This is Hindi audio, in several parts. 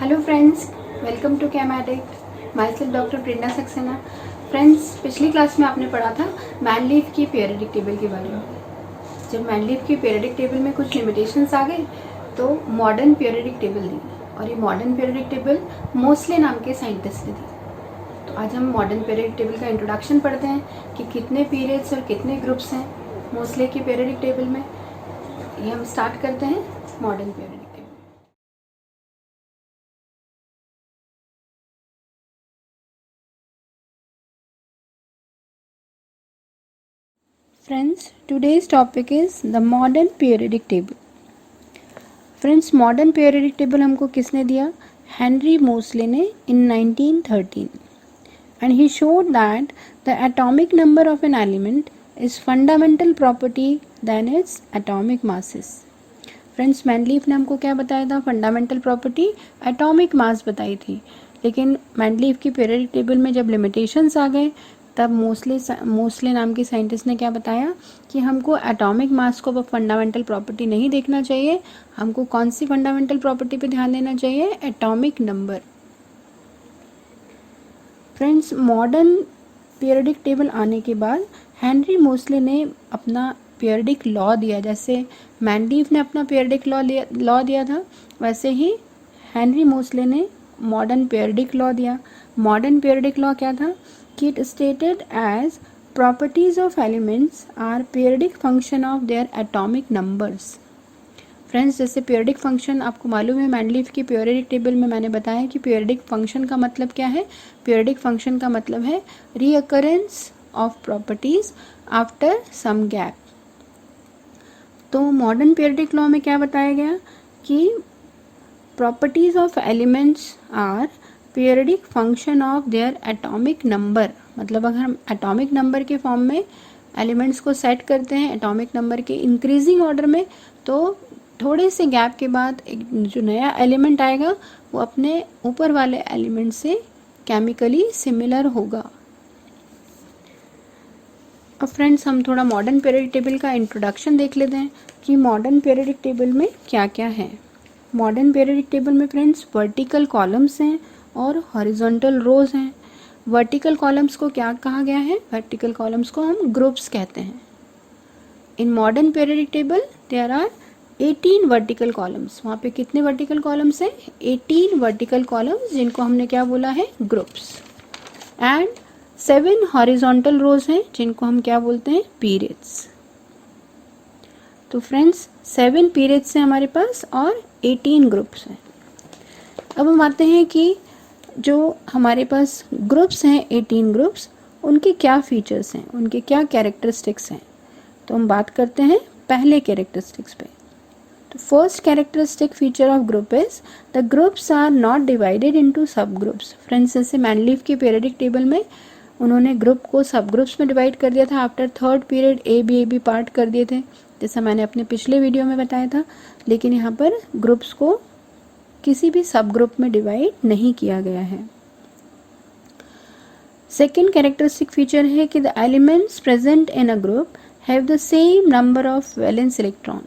Hello friends, welcome to chem addict. Myself doctor Prerna Saxena. Friends, पिछली क्लास में आपने पढ़ा था मैनलीफ की पीरियडिक टेबल के बारे में। जब मैनलीफ की पीरियडिक टेबल में कुछ लिमिटेशंस आ गए तो मॉडर्न पीरियडिक टेबल दी, और ये मॉडर्न पीरियडिक टेबल मोस्ले नाम के साइंटिस्ट ने दी। तो आज हम मॉडर्न पीरियडिक टेबल का इंट्रोडक्शन पढ़ते हैं कि कितने पीरियड्स और कितने ग्रुप्स हैं मोस्ले की पीरियडिक टेबल में। ये हम स्टार्ट करते हैं modern periodic table. Friends, today's topic is the modern periodic table. Friends, modern periodic table हमको किसने दिया? हेनरी मोस्ले ने in 1913, and he showed that the atomic number of an element is fundamental property than its atomic masses. Friends, मैनलीफ ने हमको क्या बताया था? फंडामेंटल प्रॉपर्टी एटॉमिक मास बताई थी। लेकिन मैनलीफ की पीरियडिक टेबल में जब लिमिटेशंस आ गए तब मोस्ले नाम के साइंटिस्ट ने क्या बताया कि हमको एटॉमिक मास को फंडामेंटल प्रॉपर्टी नहीं देखना चाहिए, हमको कौन सी फंडामेंटल प्रॉपर्टी पे ध्यान देना चाहिए? Atomic number. Friends, modern periodic table आने के बाद हेनरी मोस्ले ने अपना पीरियडिक लॉ दिया। जैसे मैनलीफ ने अपना पीरियडिक लॉ दिया था, वैसे ही हेनरी मोस्ले ने मॉडर्न पीरियडिक लॉ दिया। मॉडर्न पीरियडिक लॉ क्या था कि it stated as properties of elements are periodic function of their atomic numbers. Friends, जैसे पीरियडिक फंक्शन आपको मालूम है, मैनलीफ की पीरियडिक टेबल में मैंने बताया कि पीरियडिक फंक्शन का मतलब क्या है? पीरियडिक फंक्शन का मतलब है recurrence of properties after some gap. तो मॉडर्न पीरियडिक लॉ में क्या बताया गया कि properties of elements are periodic function of their atomic number. मतलब अगर हम एटॉमिक नंबर के फॉर्म में एलिमेंट्स को सेट करते हैं एटॉमिक नंबर के इंक्रीजिंग ऑर्डर में, तो थोड़े से गैप के बाद एक जो नया एलिमेंट आएगा वो अपने ऊपर वाले एलिमेंट से केमिकली सिमिलर होगा। अब फ्रेंड्स, हम थोड़ा मॉडर्न पीरियडिक टेबल का इंट्रोडक्शन देख लेते हैं कि मॉडर्न पीरियडिक टेबल में क्या क्या है। मॉडर्न पीरियडिक टेबल में फ्रेंड्स वर्टिकल कॉलम्स हैं और हॉरिजॉन्टल रोज हैं। वर्टिकल कॉलम्स को क्या कहा गया है? वर्टिकल कॉलम्स को हम ग्रुप्स कहते हैं। In modern periodic table there are 18 vertical columns. वहाँ पे कितने वर्टिकल कॉलम्स हैं? 18 वर्टिकल कॉलम्स, जिनको हमने क्या बोला है? ग्रुप्स। एंड 7 हॉरिजॉन्टल रोज हैं, जिनको हम क्या बोलते हैं? पीरियड्स। तो फ्रेंड्स, 7 पीरियड्स हैं हमारे पास और 18 ग्रुप्स हैं। अब हम आते हैं कि जो हमारे पास ग्रुप्स हैं 18 ग्रुप्स, उनके क्या फीचर्स हैं, उनके क्या कैरेक्टरिस्टिक्स हैं। तो हम बात करते हैं पहले कैरेक्टरिस्टिक्स पे। तो first characteristic feature of group is the groups are not divided into sub groups. Friends, जैसे मैनलीफ की पीरियडिक टेबल में उन्होंने ग्रुप को सब ग्रुप्स में डिवाइड कर दिया था। After third period A B part कर दिए थे, जैसा मैंने अपने पिछले वीडियो में बताया था। लेकिन यहाँ पर ग्रुप्स को किसी भी सब ग्रुप में डिवाइड नहीं किया गया है। सेकेंड कैरेक्टरिस्टिक फीचर है कि the elements present in a group have the same number of valence electron.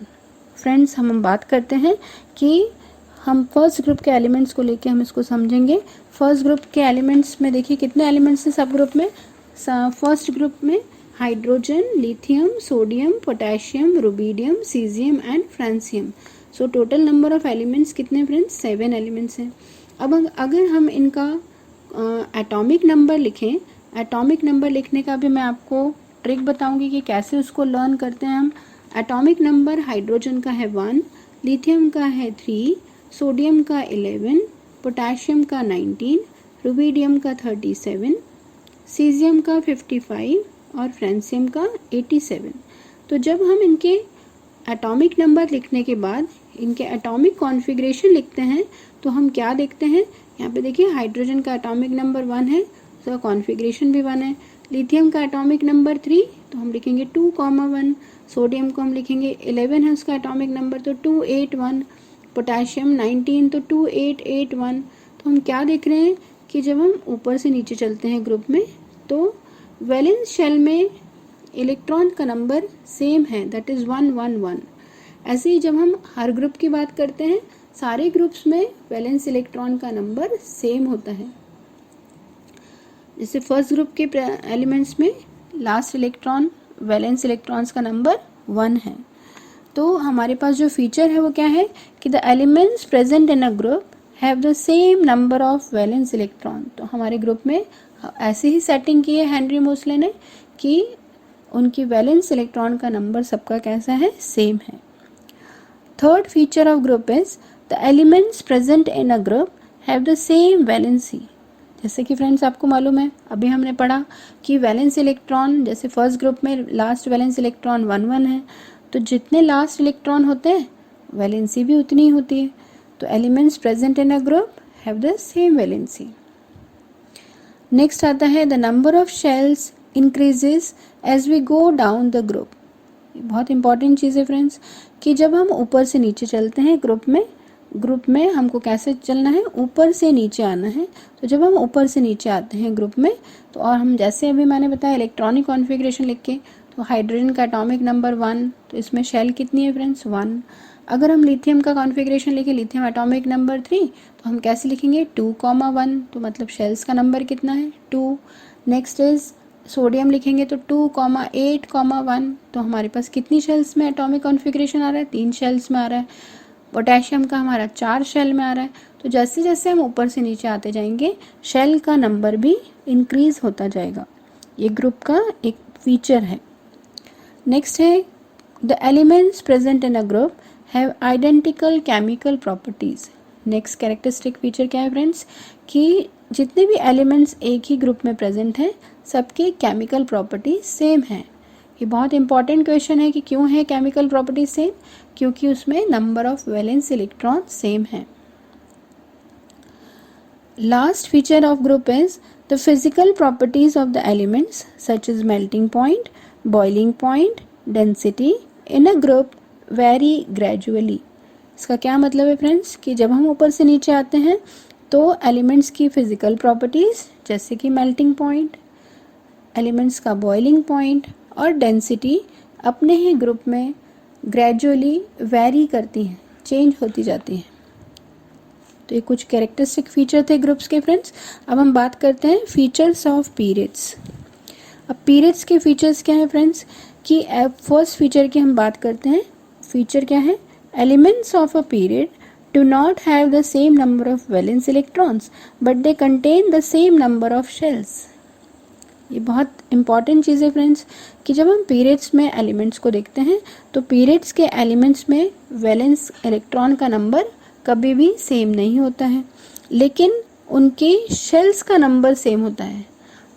Friends, हम बात करते हैं कि हम फर्स्ट ग्रुप के एलिमेंट्स को लेके हम इसको समझेंगे। फर्स्ट ग्रुप के एलिमेंट्स में देखिए कितने एलिमेंट्स हैं सब ग्रुप में। फर्स्ट ग्रुप में hydrogen, lithium, sodium, potassium, rubidium, caesium and francium. So total number of elements कितने फ्रेंड्स? 7 एलिमेंट्स हैं। अब अगर हम इनका एटॉमिक नंबर लिखें, एटॉमिक नंबर लिखने का भी मैं आपको ट्रिक बताऊंगी कि कैसे उसको लर्न करते हैं हम। एटॉमिक नंबर हाइड्रोजन का है 1, लिथियम का है 3, सोडियम का 11, पोटेशियम का 19, रुबीडियम का 37, सीजियम का 55 और फ्रांसियम का 87। तो जब हम इनके एटॉमिक नंबर लिखने के बाद इनके एटॉमिक कॉन्फ़िगरेशन लिखते हैं तो हम क्या देखते हैं? यहाँ पे देखिए हाइड्रोजन का एटॉमिक नंबर 1 है, तो कॉन्फ़िगरेशन भी 1 है। लिथियम का एटॉमिक नंबर 3, तो हम लिखेंगे 2,1। सोडियम को हम लिखेंगे 11 है उसका एटॉमिक नंबर, तो 281। पोटेशियम 19, तो 2881। तो हम क्या देख रहे हैं कि जब हम ऊपर से नीचे चलते हैं ग्रुप में, तो वैलेंस शेल में इलेक्ट्रॉन का नंबर सेम है, दैट इज़ 111। ऐसे ही जब हम हर ग्रुप की बात करते हैं, सारे ग्रुप्स में वैलेंस इलेक्ट्रॉन का नंबर सेम होता है। जैसे फर्स्ट ग्रुप के एलिमेंट्स में लास्ट इलेक्ट्रॉन वैलेंस इलेक्ट्रॉन्स का नंबर 1 है। तो हमारे पास जो फीचर है वो क्या है कि the elements present in a group have the same number of valence electron. तो हमारे ग्रुप में ऐसी ही सेटिंग की है हेनरी मोसले ने कि उनकी वैलेंस इलेक्ट्रॉन का नंबर सबका कैसा है, सेम है। Third feature of group is the elements present in a group have the same valency. जैसे कि फ्रेंड्स आपको मालूम है, अभी हमने पढ़ा कि वैलेंस इलेक्ट्रॉन, जैसे फर्स्ट ग्रुप में लास्ट वैलेंस इलेक्ट्रॉन 1 है, तो जितने लास्ट इलेक्ट्रॉन होते हैं वैलेंसी भी उतनी ही होती है। तो elements present in a group have the same valency. Next आता है the number of shells increases as we go down the group. बहुत इंपॉर्टेंट चीज़ है फ्रेंड्स कि जब हम ऊपर से नीचे चलते हैं ग्रुप में हमको कैसे चलना है, ऊपर से नीचे आना है। तो जब हम ऊपर से नीचे आते हैं ग्रुप में, तो और हम जैसे अभी मैंने बताया इलेक्ट्रॉनिक कॉन्फ़िगरेशन लिख के, तो हाइड्रोजन का एटॉमिक नंबर 1, तो इसमें शेल कितनी है फ्रेंड्स, 1। अगर हम लिथियम का कॉन्फ़िगरेशन लिखें, लिथियम एटॉमिक नंबर 3, तो हम कैसे लिखेंगे 2,1, तो मतलब शेल्स का नंबर कितना है 2। नेक्स्ट इज सोडियम लिखेंगे तो 2,8,1, तो हमारे पास कितनी शेल्स में एटॉमिक कॉन्फ़िगरेशन आ रहा है, 3 शेल्स में आ रहा है। पोटेशियम का हमारा 4 शेल में आ रहा है। तो जैसे जैसे हम ऊपर से नीचे आते जाएंगे शेल का नंबर भी इंक्रीज होता जाएगा। ये ग्रुप का एक फीचर है। नेक्स्ट है the elements present in a group have identical chemical properties. Next characteristic feature क्या है फ्रेंड्स कि जितने भी एलिमेंट्स एक ही ग्रुप में प्रेजेंट हैं सबके केमिकल प्रॉपर्टीज सेम हैं। ये बहुत इंपॉर्टेंट क्वेश्चन है कि क्यों है केमिकल प्रॉपर्टीज सेम, क्योंकि उसमें number of valence electron same है। Last feature of group is the physical properties of the elements such as melting point, boiling point, density in a group very gradually. इसका क्या मतलब है फ्रेंड्स कि जब हम ऊपर से नीचे आते हैं तो एलिमेंट्स की फिजिकल प्रॉपर्टीज जैसे कि मेल्टिंग पॉइंट, एलिमेंट्स का बॉइलिंग पॉइंट और डेंसिटी अपने ही ग्रुप में ग्रेजुअली वेरी करती हैं, चेंज होती जाती हैं। तो ये कुछ कैरेक्टरिस्टिक फीचर थे ग्रुप्स के फ्रेंड्स। अब हम बात करते हैं फीचर्स ऑफ पीरियड्स। अब पीरियड्स के फीचर्स क्या है फ्रेंड्स कि फर्स्ट फीचर की हम बात करते हैं। फीचर क्या है, elements of a period do not have the same number of valence electrons but they contain the same number of shells। ये बहुत इंपॉर्टेंट चीज़ है फ्रेंड्स कि जब हम पीरियड्स में एलिमेंट्स को देखते हैं तो पीरियड्स के एलिमेंट्स में वैलेंस इलेक्ट्रॉन का नंबर कभी भी सेम नहीं होता है, लेकिन उनके शेल्स का नंबर सेम होता है।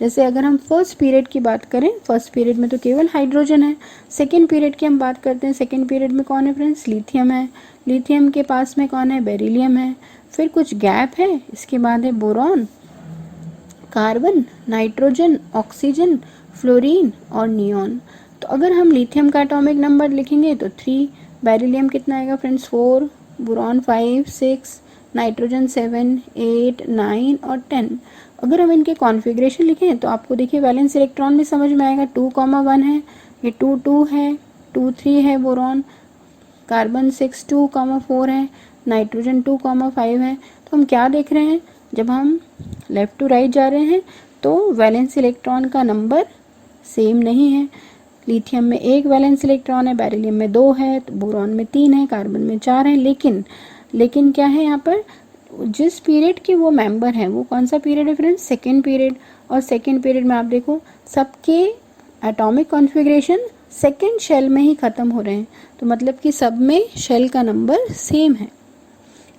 जैसे अगर हम फर्स्ट पीरियड की बात करें, फर्स्ट पीरियड में तो केवल हाइड्रोजन है। सेकेंड पीरियड की हम बात करते हैं, सेकेंड पीरियड में कौन है फ्रेंड्स, लिथियम है। लिथियम के पास में कौन है, बेरिलियम है। फिर कुछ गैप है, इसके बाद है boron, carbon, nitrogen, oxygen, fluorine और नियॉन। तो अगर हम लिथियम का एटॉमिक नंबर लिखेंगे तो 3, बेरिलियम कितना आएगा फ्रेंड्स 4, बोरॉन 5, 6, नाइट्रोजन 7, 8, 9 और 10। अगर हम इनके कॉन्फ़िगरेशन लिखें तो आपको देखिए वैलेंस इलेक्ट्रॉन भी समझ में आएगा। 2,1 है, ये 2,2 है, 2,3 है बोरॉन, कार्बन 6,2,4 है, नाइट्रोजन 2,5 है। तो हम क्या देख रहे हैं, जब हम लेफ़्ट टू राइट जा रहे हैं तो वैलेंस इलेक्ट्रॉन का नंबर सेम नहीं है। लिथियम में 1 वैलेंस इलेक्ट्रॉन है, बेरिलियम में 2 है, तो बोरॉन में 3 है, कार्बन में 4 है। लेकिन क्या है यहाँ पर, जिस पीरियड के वो मेंबर हैं वो कौन सा पीरियड है फ्रेंड्स, सेकेंड पीरियड। और सेकेंड पीरियड में आप देखो सबके एटॉमिक कॉन्फ़िगरेशन सेकेंड शेल में ही ख़त्म हो रहे हैं, तो मतलब कि सब में शेल का नंबर सेम है।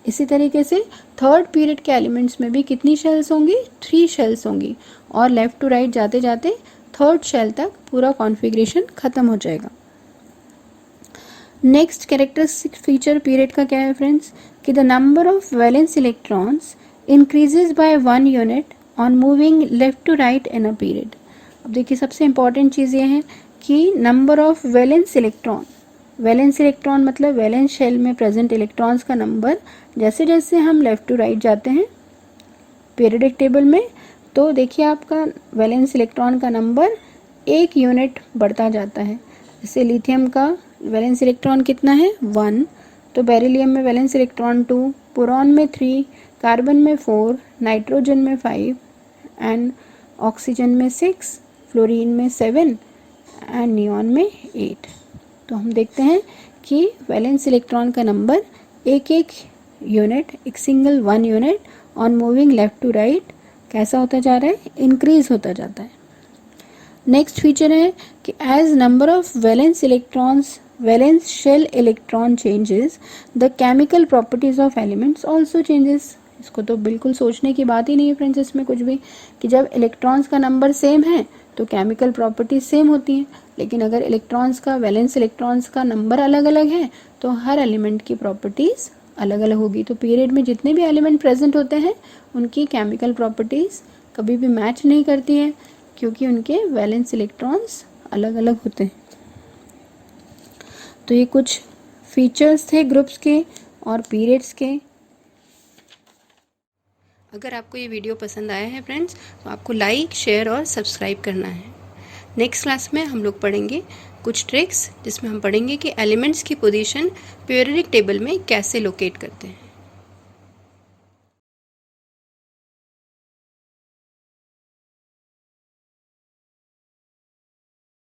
इसी तरीके से थर्ड पीरियड के एलिमेंट्स में भी कितनी शेल्स होंगी, 3 शेल्स होंगी, और लेफ़्ट टू राइट जाते जाते थर्ड शेल तक पूरा कॉन्फ़िगरेशन ख़त्म हो जाएगा। नेक्स्ट कैरेक्टरिस्टिक फीचर पीरियड का क्या है फ्रेंड्स कि the number of valence electrons increases by 1 unit on moving left to right in a period. अब देखिए सबसे इंपॉर्टेंट चीज़ ये है कि नंबर ऑफ वैलेंस इलेक्ट्रॉन मतलब वैलेंस शेल में प्रेजेंट इलेक्ट्रॉन्स का नंबर जैसे जैसे हम लेफ़्ट टू राइट जाते हैं पीरियडिक टेबल में, तो देखिए आपका वैलेंस इलेक्ट्रॉन का नंबर 1 यूनिट बढ़ता जाता है। जैसे लिथियम का वैलेंस इलेक्ट्रॉन कितना है 1, तो बेरिलियम में वैलेंस इलेक्ट्रॉन 2, बोरॉन में 3, कार्बन में 4, नाइट्रोजन में 5 एंड ऑक्सीजन में 6, फ्लोरीन में 7 एंड नियॉन में 8। तो हम देखते हैं कि वैलेंस इलेक्ट्रॉन का नंबर एक एक यूनिट, एक single 1 unit on moving left to right कैसा होता जा रहा है, इंक्रीज होता जाता है। नेक्स्ट फीचर है कि as number of valence electrons, valence shell electron changes, the chemical properties of elements also changes. इसको तो बिल्कुल सोचने की बात ही नहीं है फ्रेंड्स इसमें कुछ भी, कि जब इलेक्ट्रॉन्स का नंबर सेम है तो केमिकल प्रॉपर्टीज सेम होती हैं, लेकिन अगर इलेक्ट्रॉन्स का, वैलेंस इलेक्ट्रॉन्स का नंबर अलग अलग है तो हर एलिमेंट की प्रॉपर्टीज अलग अलग होगी। तो पीरियड में जितने भी एलिमेंट प्रेजेंट होते हैं उनकी केमिकल प्रॉपर्टीज कभी भी मैच नहीं करती हैं, क्योंकि उनके वैलेंस इलेक्ट्रॉन्स अलग अलग होते हैं। तो ये कुछ फीचर्स थे ग्रुप्स के और पीरियड्स के। अगर आपको ये वीडियो पसंद आया है फ्रेंड्स तो आपको लाइक, शेयर और सब्सक्राइब करना है। नेक्स्ट क्लास में हम लोग पढ़ेंगे कुछ ट्रिक्स, जिसमें हम पढ़ेंगे कि एलिमेंट्स की पोजीशन पीरियोडिक टेबल में कैसे लोकेट करते हैं।